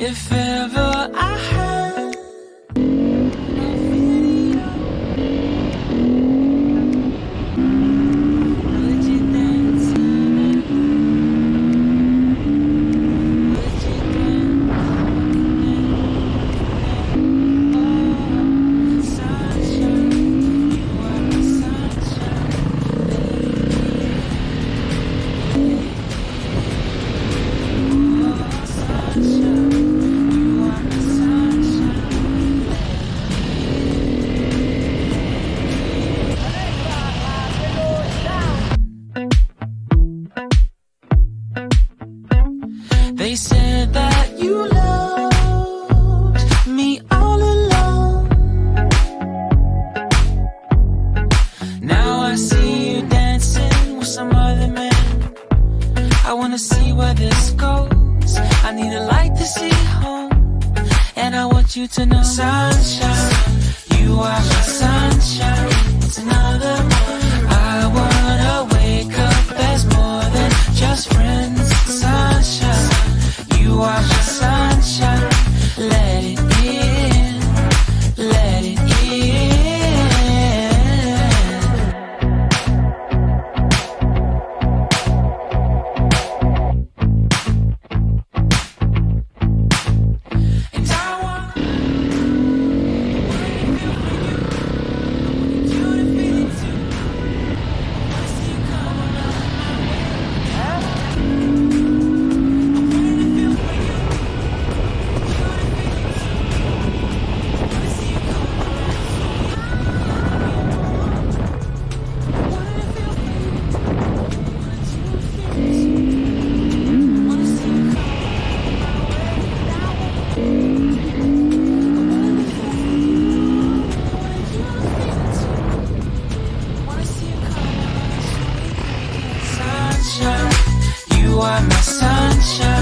If ever I had a video, would you dance to it? Would you dance? Oh, sunshine, you are my sunshine, oh, sunshine. They said that you loved me all along. Now I see you dancing with some other man. I wanna see where this goes. I need a light to see home, and I want you to know, sunshine, you are my sunshine. It's another one. I wanna wake up as more than just friends. Sunshine, you are my sunshine. Let it in, let it in. And I want you to feel it too. I wanna see you come around my way. I wanted to feel for you. Sunshine, you are my sunshine.